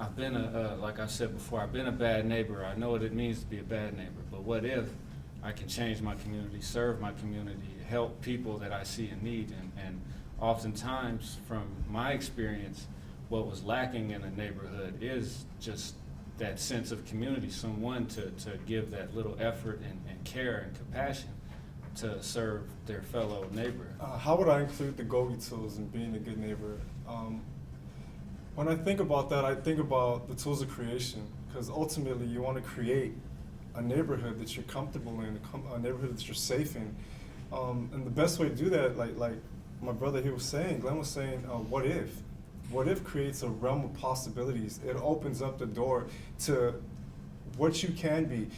I've been like I said before, I've been a bad neighbor. I know what it means to be a bad neighbor. But what if I can change my community, serve my community, help people that I see in need? And oftentimes, from my experience, what was lacking in a neighborhood is just that sense of community, someone to give that little effort and care and compassion to serve their fellow neighbor. How would I include the Gogi tools in being a good neighbor? When I think about that, I think about the tools of creation, because ultimately you want to create a neighborhood that you're comfortable in, a neighborhood that you're safe in. And the best way to do that, like my brother here was saying, Glenn was saying, what if? What if creates a realm of possibilities? It opens up the door to what you can be.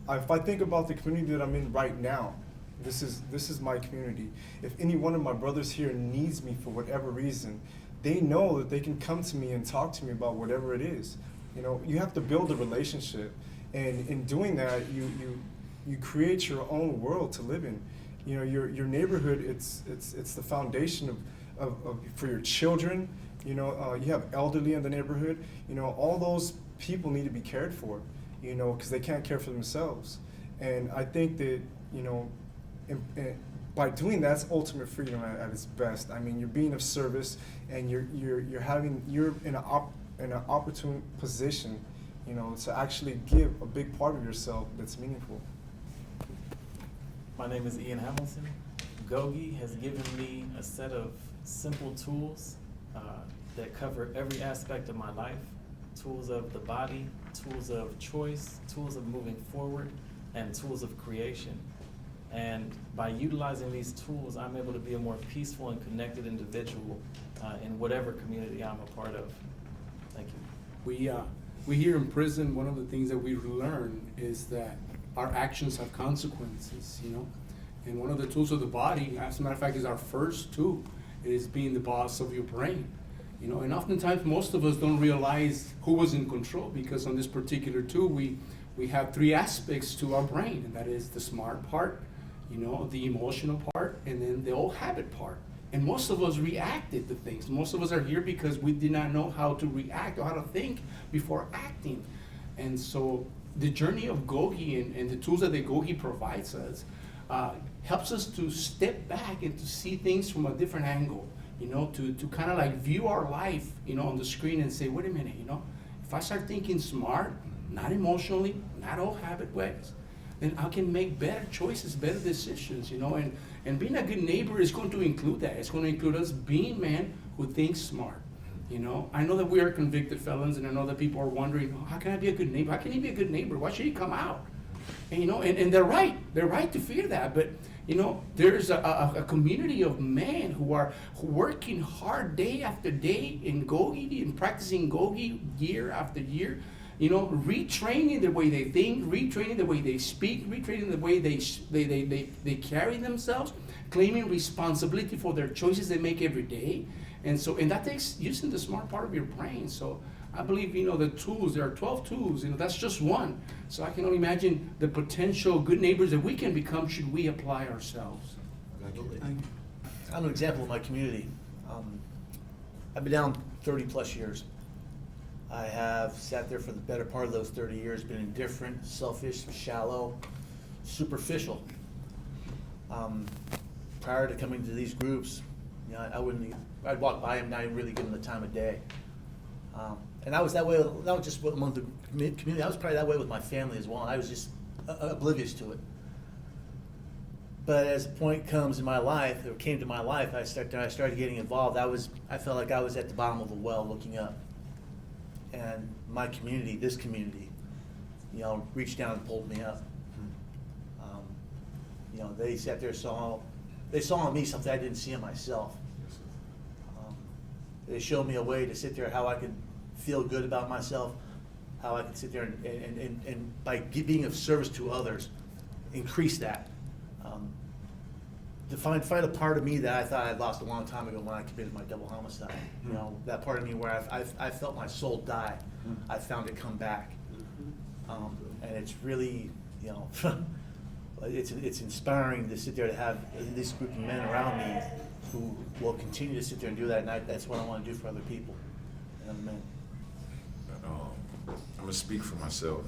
If I think about the community that I'm in right now, this is my community. If any one of my brothers here needs me for whatever reason, they know that they can come to me and talk to me about whatever it is. You know, you have to build a relationship, and in doing that, you create your own world to live in. You know, your neighborhood, it's the foundation of for your children. You know, you have elderly in the neighborhood. You know, all those people need to be cared for. You know, because they can't care for themselves. And I think that, you know, by doing that, that's ultimate freedom at its best. I mean, you're being of service, and you're in an opportune position, you know, to actually give a big part of yourself that's meaningful. My name is Ian Hamilton. Gogi has given me a set of simple tools that cover every aspect of my life. Tools of the body, tools of choice, tools of moving forward, and tools of creation. And by utilizing these tools, I'm able to be a more peaceful and connected individual in whatever community I'm a part of. Thank you. We here in prison, one of the things that we learn is that our actions have consequences, you know? And one of the tools of the body, as a matter of fact, is our first tool. It is being the boss of your brain. You know, and oftentimes most of us don't realize who was in control, because on this particular tool, we have three aspects to our brain, and that is the smart part, you know, the emotional part, and then the old habit part. And most of us reacted to things. Most of us are here because we did not know how to react or how to think before acting. And so the journey of Gogi and the tools that the Gogi provides us helps us to step back and to see things from a different angle. You know, to kind of like view our life, you know, on the screen and say, wait a minute, you know, if I start thinking smart, not emotionally, not old habit ways, then I can make better choices, better decisions, you know, and being a good neighbor is going to include that. It's going to include us being men who think smart, you know. I know that we are convicted felons, and I know that people are wondering, oh, how can I be a good neighbor? How can he be a good neighbor? Why should he come out? And, you know, and they're right to fear that, but you know, there's a community of men who are working hard day after day in Gogi and practicing Gogi year after year, you know, retraining the way they think, retraining the way they speak, retraining the way they carry themselves, claiming responsibility for their choices they make every day. And that takes using the smart part of your brain. So I believe, you know, the tools, there are 12 tools, you know, that's just one. So I can only imagine the potential good neighbors that we can become should we apply ourselves. I'm an example of my community. I've been down 30 plus years. I have sat there for the better part of those 30 years, been indifferent, selfish, shallow, superficial. Prior to coming to these groups, you know, I'd walk by them, not even really give them the time of day. And I was that way, not just among the community, I was probably that way with my family as well, and I was just oblivious to it. But as a point comes in my life, or came to my life, I started getting involved. I felt like I was at the bottom of a well looking up. And my community, this community, you know, reached down and pulled me up. You know, they sat there, saw in me something I didn't see in myself. They showed me a way to sit there, how I could feel good about myself, how I could sit there and by being of service to others, increase that. To find a part of me that I thought I'd lost a long time ago when I committed my double homicide. You know, that part of me where I felt my soul die, I found it come back. And it's really, you know, it's inspiring to sit there to have this group of men around me who will continue to sit there and do that, and that's what I want to do for other people and other men. gonna speak for myself,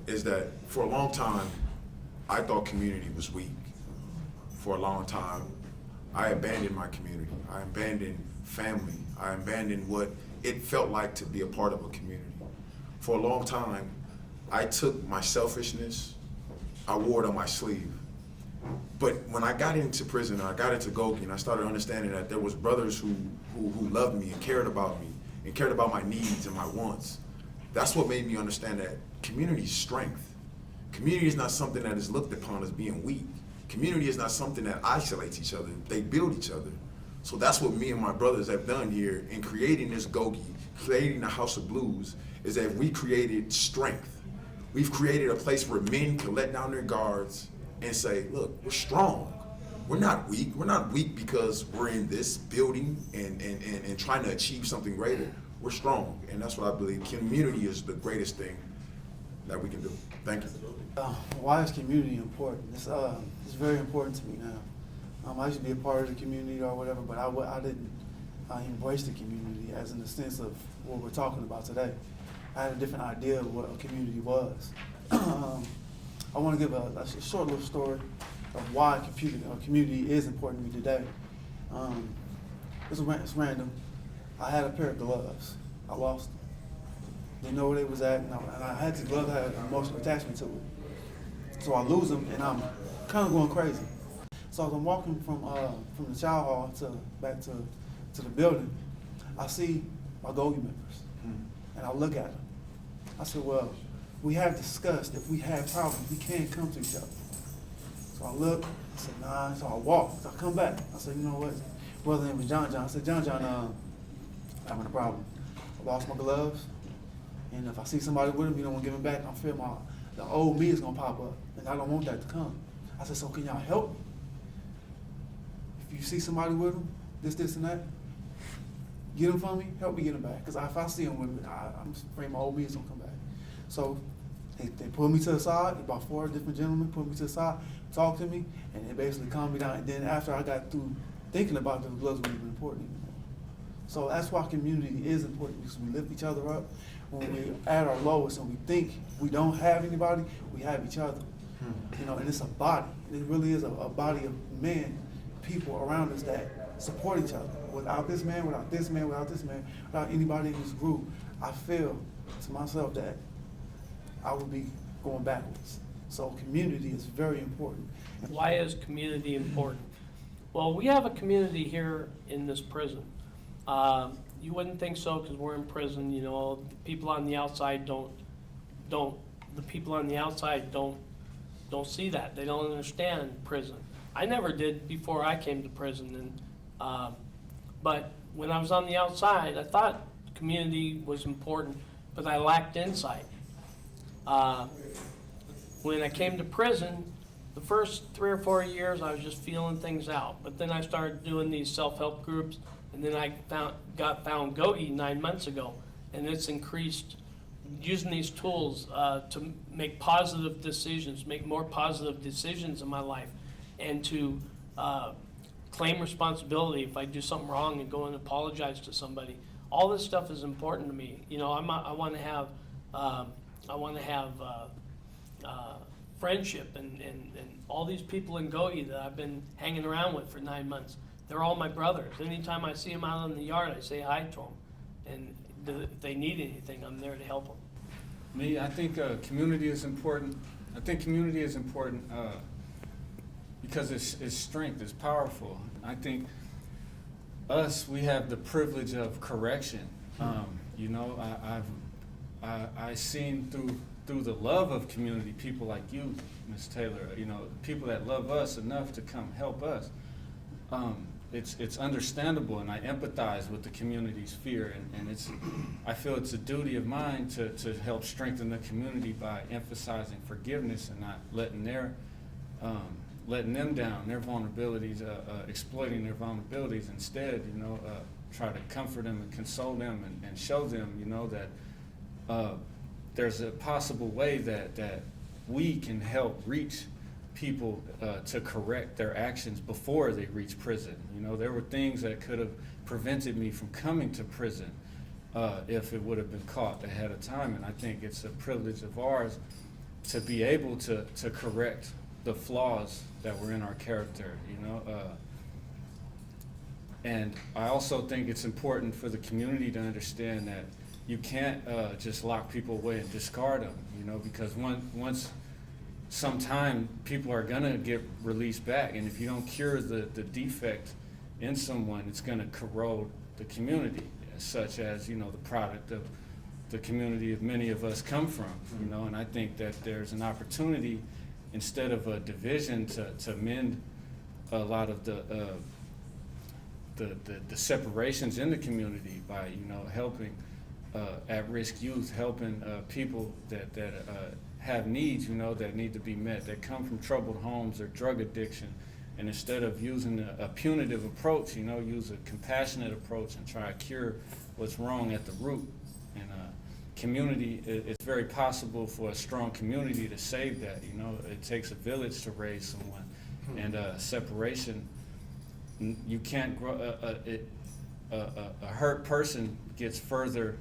is that for a long time, I thought community was weak. For a long time, I abandoned my community. I abandoned family. I abandoned what it felt like to be a part of a community. For a long time, I took my selfishness, I wore it on my sleeve. But when I got into prison, I got into Gogi, and I started understanding that there was brothers who loved me and cared about me and cared about my needs and my wants. That's what made me understand that community is strength. Community is not something that is looked upon as being weak. Community is not something that isolates each other. They build each other. So that's what me and my brothers have done here in creating this Gogi, creating the House of Blues, is that we created strength. We've created a place where men can let down their guards and say, look, we're strong. We're not weak. We're not weak because we're in this building and trying to achieve something greater. We're strong, and that's what I believe. Community is the greatest thing that we can do. Thank you. Why is community important? It's very important to me now. I used to be a part of the community or whatever, but I didn't embrace the community as in the sense of what we're talking about today. I had a different idea of what a community was. I want to give a short little story of why community is important to me today. It's random. I had a pair of gloves. I lost them. Didn't know where they was at, and I had these gloves, I had an emotional attachment to it. So I lose them, and I'm kind of going crazy. So as I'm walking from the child hall back to the building, I see my Gogi members, and I look at them. I said, well, we have discussed if we have problems, we can't come to each other. So I look, I said, nah, so I walk, so I come back. I said, you know what, brother's name was John. I said, John, I'm having a problem. I lost my gloves, and if I see somebody with them, you don't want to give them back, I feel the old me is gonna pop up, and I don't want that to come. I said, so can y'all help me? If you see somebody with them, this, and that, get them for me, help me get them back. Because if I see them with me, I'm afraid my old me is gonna come back. So they pulled me to the side, about 4 different gentlemen pulled me to the side, talked to me, and they basically calmed me down. And then after I got through thinking about the gloves wasn't even important anymore. So that's why community is important, because we lift each other up. When we're at our lowest and we think we don't have anybody, we have each other. You know, and it's a body. It really is a body of men, people around us that support each other. Without this man, without this man, without this man, without anybody in this group, I feel to myself that I would be going backwards. So community is very important. Why is community important? Well, we have a community here in this prison. You wouldn't think so because we're in prison. You know, the people on the outside don't see that. They don't understand prison. I never did before I came to prison, and but when I was on the outside, I thought community was important, but I lacked insight. When I came to prison, the first 3 or 4 years, I was just feeling things out. But then I started doing these self-help groups, and then I found Gogi 9 months ago, and it's increased using these tools to make positive decisions, make more positive decisions in my life, and to claim responsibility if I do something wrong and go and apologize to somebody. All this stuff is important to me. You know, I want to have friendship and all these people in Gogi that I've been hanging around with for 9 months. They're all my brothers. Anytime I see them out in the yard, I say hi to them. And if they need anything, I'm there to help them. Me, I think community is important. I think community is important because it's strength, it's powerful. I think we have the privilege of correction. You know, I've seen through the love of community, people like you, Ms. Taylor, you know, people that love us enough to come help us. It's understandable, and I empathize with the community's fear, and I feel it's a duty of mine to help strengthen the community by emphasizing forgiveness and not letting them down, their vulnerabilities, exploiting their vulnerabilities. Instead, you know, try to comfort them and console them and show them, you know, that there's a possible way that we can help reach people to correct their actions before they reach prison. You know, there were things that could have prevented me from coming to prison, if it would have been caught ahead of time. And I think it's a privilege of ours to be able to correct the flaws that were in our character, you know. And I also think it's important for the community to understand that you can't just lock people away and discard them, you know, because once sometime people are gonna get released back, and if you don't cure the defect in someone, it's gonna corrode the community, such as, you know, the product of the community of many of us come from, you know. And I think that there's an opportunity, instead of a division, to mend a lot of the separations in the community by, you know, helping at-risk youth, helping people that have needs, you know, that need to be met, that come from troubled homes or drug addiction. And instead of using a punitive approach, you know, use a compassionate approach and try to cure what's wrong at the root. And community, it's very possible for a strong community to save that, you know. It takes a village to raise someone. And separation, you can't grow, a hurt person gets further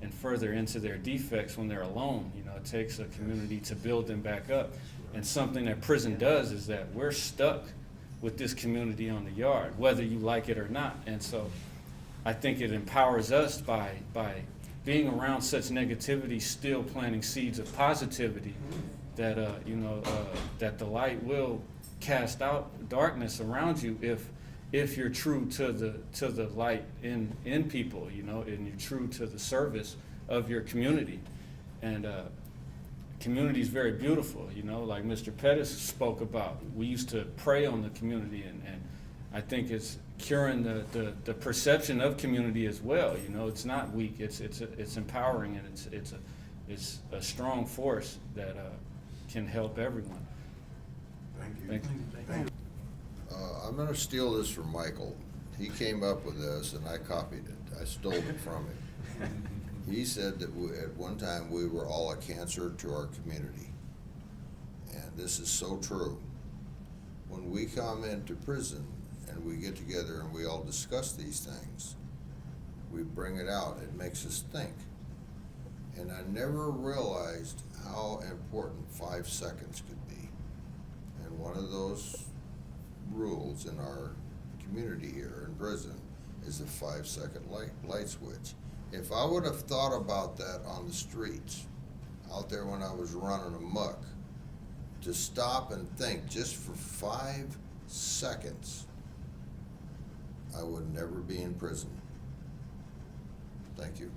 and further into their defects when they're alone. You know, it takes a community to build them back up. And something that prison does is that we're stuck with this community on the yard, whether you like it or not. And so I think it empowers us by being around such negativity, still planting seeds of positivity, that you know, that the light will cast out darkness around you if you're true to the light in people, you know, and you're true to the service of your community. And community is very beautiful, you know, like Mr. Pettis spoke about. We used to prey on the community, and I think it's curing the perception of community as well. You know, it's not weak, it's empowering, and it's a strong force that can help everyone. Thank you. Thank you. Thank you. I'm going to steal this from Michael. He came up with this, and I copied it. I stole it from him. He said that at one time we were all a cancer to our community. And this is so true. When we come into prison and we get together and we all discuss these things, we bring it out. It makes us think. And I never realized how important 5 seconds could be. And one of those rules in our community here in prison is a 5-second light switch. If I would have thought about that on the streets, out there when I was running amok, to stop and think just for 5 seconds, I would never be in prison. Thank you.